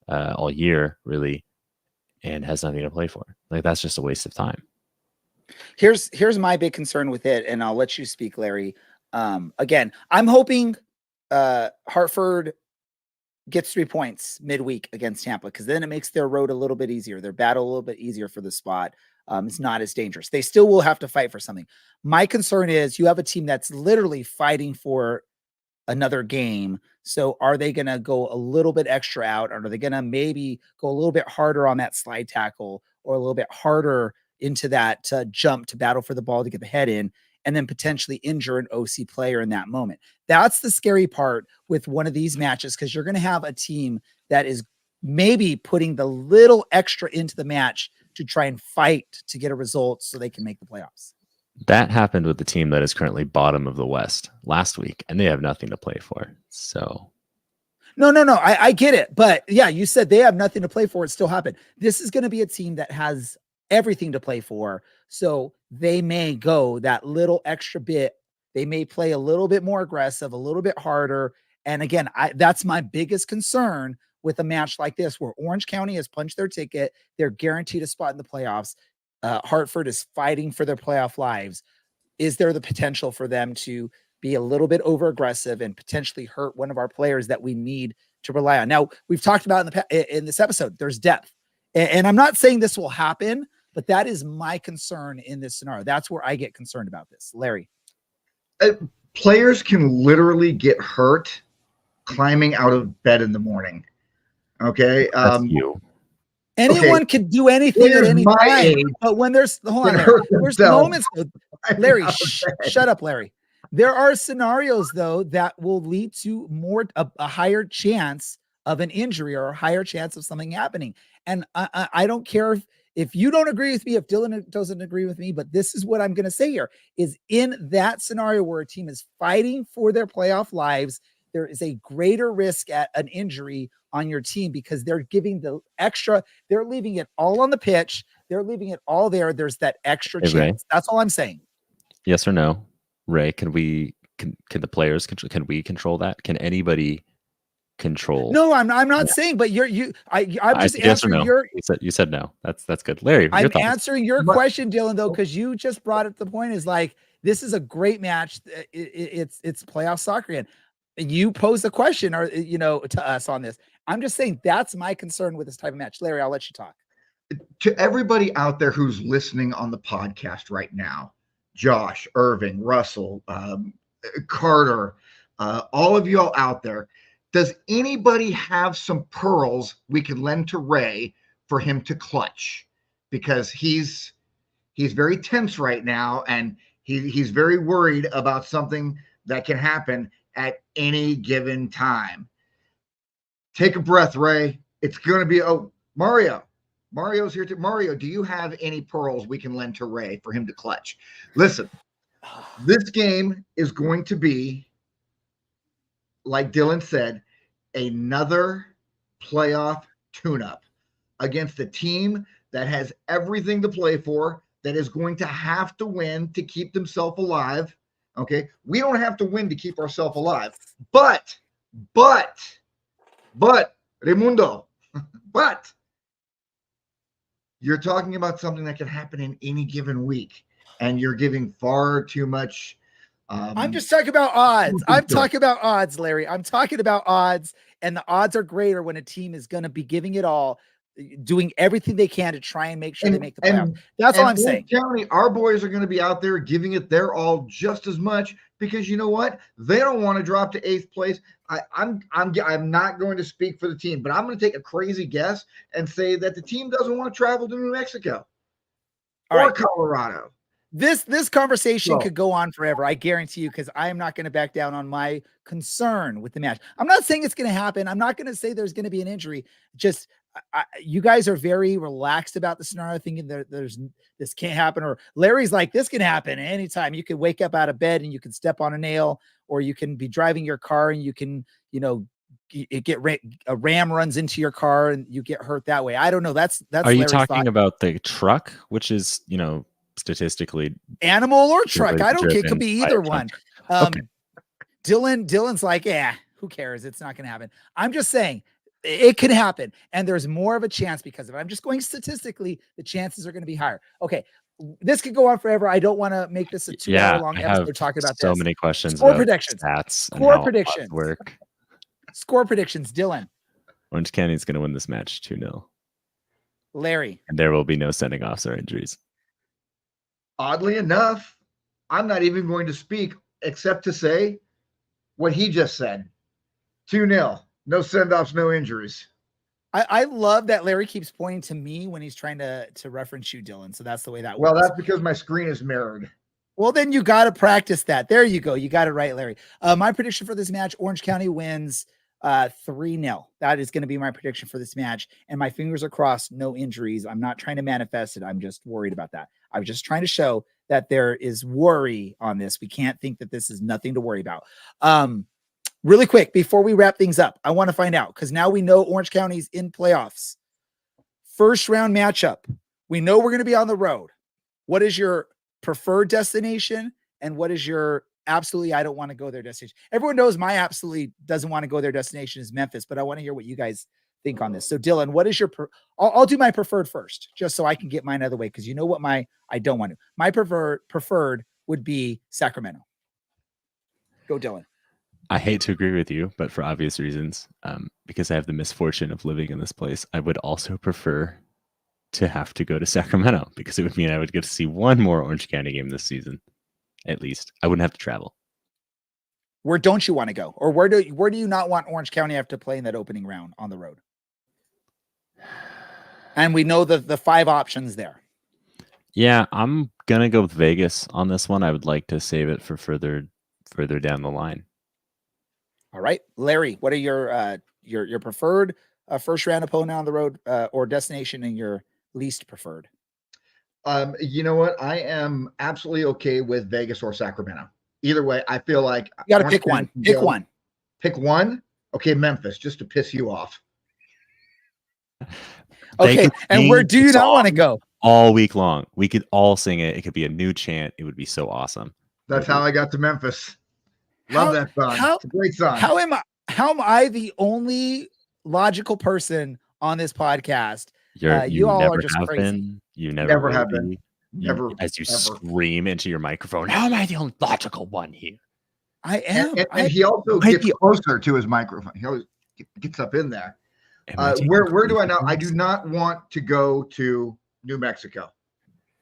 all year, really, and has nothing to play for. Like, that's just a waste of time. Here's my big concern with it, and I'll let you speak, Larry. Again, I'm hoping Hartford gets 3 points midweek against Tampa, because then it makes their road a little bit easier, their battle a little bit easier for the spot. It's not as dangerous. They still will have to fight for something. My concern is you have a team that's literally fighting for another game. So are they going to go a little bit extra out? Or are they going to maybe go a little bit harder on that slide tackle, or a little bit harder into that jump to battle for the ball to get the head in, and then potentially injure an OC player in that moment? That's the scary part with one of these matches, because you're going to have a team that is maybe putting the little extra into the match to try and fight to get a result so they can make the playoffs. That happened with the team that is currently bottom of the West last week, and they have nothing to play for. So No. I get it. But yeah, you said they have nothing to play for. It still happened. This is going to be a team that has everything to play for. So they may go that little extra bit. They may play a little bit more aggressive, a little bit harder. And again, that's my biggest concern with a match like this, where Orange County has punched their ticket. They're guaranteed a spot in the playoffs. Hartford is fighting for their playoff lives. Is there the potential for them to be a little bit over aggressive and potentially hurt one of our players that we need to rely on? Now, we've talked about in this episode, there's depth. And I'm not saying this will happen, but that is my concern in this scenario. That's where I get concerned about this. Larry. Players can literally get hurt climbing out of bed in the morning. Okay. That's you. Anyone can do anything at any time, but when there's there's moments. Larry, shut up, Larry. There are scenarios though that will lead to a higher chance of an injury or a higher chance of something happening. And I don't care if you don't agree with me, if Dylan doesn't agree with me, but this is what I'm going to say here is, in that scenario where a team is fighting for their playoff lives, there is a greater risk at an injury on your team, because they're giving the extra, they're leaving it all on the pitch. They're leaving it all there. There's that extra chance. Ray, that's all I'm saying. Yes or no? Ray, can the players control? Can we control that? Can anybody control? No, I'm not saying, but I'm just answering your. You said no. That's good, Larry. I'm answering your question, Dylan, though, because you just brought up the point. Is like, this is a great match. It's playoff soccer, and you posed a question, or to us on this. I'm just saying that's my concern with this type of match. Larry, I'll let you talk. To everybody out there who's listening on the podcast right now, Josh, Irving, Russell, Carter, all of you all out there, does anybody have some pearls we can lend to Ray for him to clutch? Because he's very tense right now, and he's very worried about something that can happen at any given time. Take a breath, Ray. It's going to be, Mario's here too. Mario, do you have any pearls we can lend to Ray for him to clutch? Listen, this game is going to be, like Dylan said, another playoff tune-up against a team that has everything to play for, that is going to have to win to keep themselves alive. Okay, we don't have to win to keep ourselves alive, but Raimundo, but you're talking about something that can happen in any given week, and you're giving far too much. I'm just talking about odds. I'm talking about odds, Larry. I'm talking about odds, and the odds are greater when a team is going to be giving it all, doing everything they can to try and make sure they make the playoffs. That's all I'm saying. County, our boys are going to be out there giving it their all just as much, because you know what? They don't want to drop to 8th place. I'm not going to speak for the team, but I'm going to take a crazy guess and say that the team doesn't want to travel to New Mexico or Colorado. This conversation could go on forever. I guarantee you, because I am not going to back down on my concern with the match. I'm not saying it's going to happen. I'm not going to say there's going to be an injury. Just you guys are very relaxed about the scenario, thinking that this can't happen. Or Larry's like, this can happen anytime. You can wake up out of bed and you can step on a nail, or you can be driving your car and you can, a ram runs into your car and you get hurt that way. I don't know. That's. Are you talking about the truck, which is, statistically animal or truck? I don't care. It could be either one. Okay. Dylan's like, yeah, who cares? It's not going to happen. I'm just saying it could happen, and there's more of a chance because of it. I'm just going statistically, the chances are going to be higher. Okay, this could go on forever. I don't want to make this a 2-hour long episode talking about so many questions. Score predictions. Stats. Score predictions. Work. Score predictions. Dylan, Orange County is going to win this match 2-0. Larry. And there will be no sending offs or injuries. Oddly enough, I'm not even going to speak except to say what he just said. 2-0. No send-offs, no injuries. I love that Larry keeps pointing to me when he's trying to reference you, Dylan. So that's the way that works. Well, that's because my screen is mirrored. Well, then you got to practice that. There you go. You got it right, Larry. My prediction for this match, Orange County wins 3-0. That is going to be my prediction for this match. And my fingers are crossed, no injuries. I'm not trying to manifest it. I'm just worried about that. I was just trying to show that there is worry on this. We can't think that this is nothing to worry about. Really quick, before we wrap things up, I want to find out, because now we know Orange County's in playoffs. First round matchup. We know we're going to be on the road. What is your preferred destination? And what is your absolutely, I don't want to go there destination? Everyone knows my absolutely doesn't want to go there destination is Memphis, but I want to hear what you guys think on this. So Dylan, what is your, I'll do my preferred first, just so I can get mine out of the way. Cause you know what I don't want to, my preferred would be Sacramento. Go Dylan. I hate to agree with you, but for obvious reasons, because I have the misfortune of living in this place, I would also prefer to have to go to Sacramento, because it would mean I would get to see one more Orange County game this season, at least. I wouldn't have to travel. Where don't you want to go? Or where do you not want Orange County to have to play in that opening round on the road? And we know the 5 options there. Yeah, I'm going to go with Vegas on this one. I would like to save it for further down the line. All right, Larry, what are your preferred first round opponent on the road or destination, and your least preferred? You know what? I am absolutely okay with Vegas or Sacramento. Either way, I feel like you got to pick one. Pick one. Pick one. Okay, Memphis, just to piss you off. Okay, and where do you not want to go? All week long, we could all sing it. It could be a new chant. It would be so awesome. That's how I got to Memphis. Love that song. It's a great song. How am I the only logical person on this podcast? You all are just crazy. Been. You never have been. Never. As you scream into your microphone, how am I the only logical one here? I am. And he also gets closer to his microphone. He always gets up in there. Where do I know? I do not want to go to New Mexico.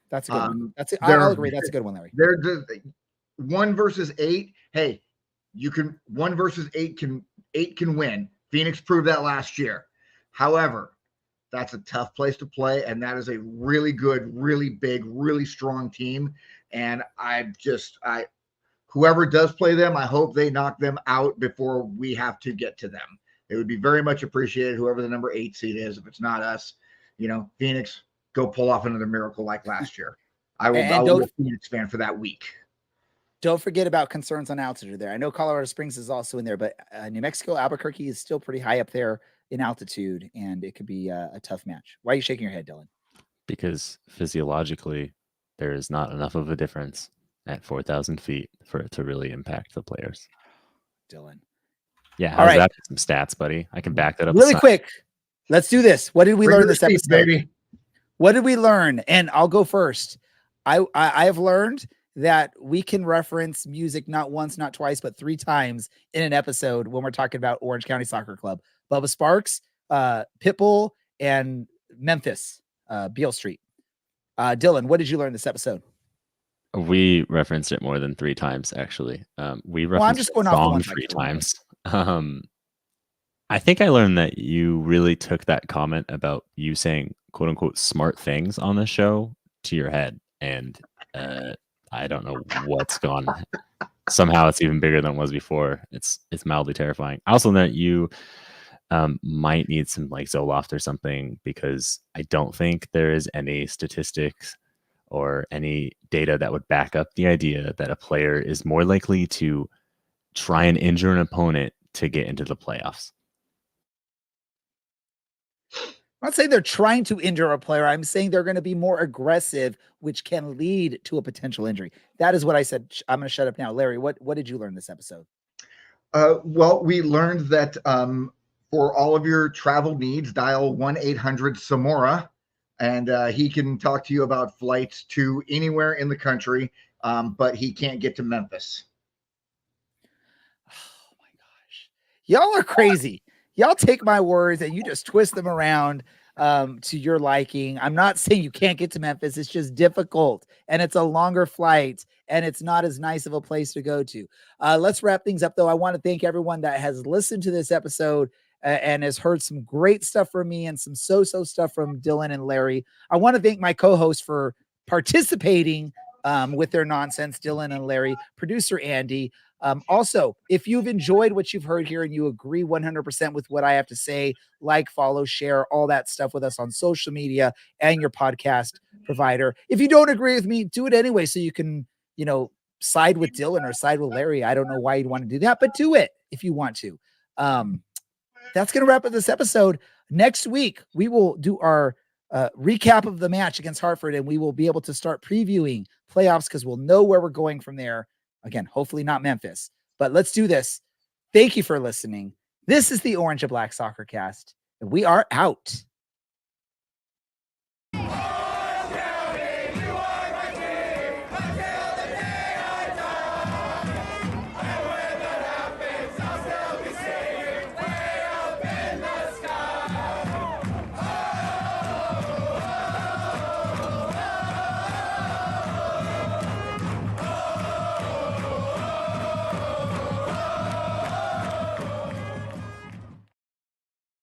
That's a good one. I'll agree. That's a good one, Larry. They're 1 versus 8. Hey, you can 1 versus 8 can win. Phoenix proved that last year. However, that's a tough place to play, and that is a really good, really big, really strong team. And whoever does play them, I hope they knock them out before we have to get to them. It would be very much appreciated, whoever the number 8 seed is. If it's not us, Phoenix, go pull off another miracle like last year. I will be a Phoenix fan for that week. Don't forget about concerns on altitude there. I know Colorado Springs is also in there, but New Mexico, Albuquerque is still pretty high up there in altitude, and it could be a tough match. Why are you shaking your head, Dylan? Because physiologically, there is not enough of a difference at 4,000 feet for it to really impact the players. Dylan. Yeah, how's that? Some stats, buddy. I can back that up. Really quick. Let's do this. What did we learn this episode? Baby. What did we learn? And I'll go first. I have learned that we can reference music not once, not twice, but 3 times in an episode when we're talking about Orange County Soccer Club. Bubba Sparks, Pitbull, and Memphis, Beale Street. Dylan, what did you learn this episode? We referenced it more than 3 times, actually. We referenced I'm just going off the one 3 times. I think I learned that you really took that comment about you saying "quote unquote" smart things on the show to your head, and I don't know what's gone. Somehow it's even bigger than it was before. It's mildly terrifying. I also know that you might need some like Zoloft or something, because I don't think there is any statistics or any data that would back up the idea that a player is more likely to try and injure an opponent to get into the playoffs. I'm not saying they're trying to injure a player. I'm saying they're going to be more aggressive, which can lead to a potential injury. That is what I said. I'm going to shut up now. Larry, what did you learn this episode? Well, we learned that for all of your travel needs, dial 1-800-SAMORA, and he can talk to you about flights to anywhere in the country, but he can't get to Memphis. Oh, my gosh. Y'all are crazy. y'all take my words and you just twist them around to your liking. I'm not saying you can't get to Memphis. It's just difficult and it's a longer flight and it's not as nice of a place to go to. Let's wrap things up though. I want to thank everyone that has listened to this episode and has heard some great stuff from me and some so-so stuff from Dylan and Larry. I want to thank my co-hosts for participating with their nonsense, Dylan and Larry, producer Andy. Also, if you've enjoyed what you've heard here and you agree 100% with what I have to say, like, follow, share, all that stuff with us on social media and your podcast provider. If you don't agree with me, do it anyway so you can, side with Dylan or side with Larry. I don't know why you'd want to do that, but do it if you want to. That's going to wrap up this episode. Next week, we will do our recap of the match against Hartford, and we will be able to start previewing playoffs because we'll know where we're going from there. Again, hopefully not Memphis, but let's do this. Thank you for listening. This is the Orange and Black Soccer Cast, and we are out.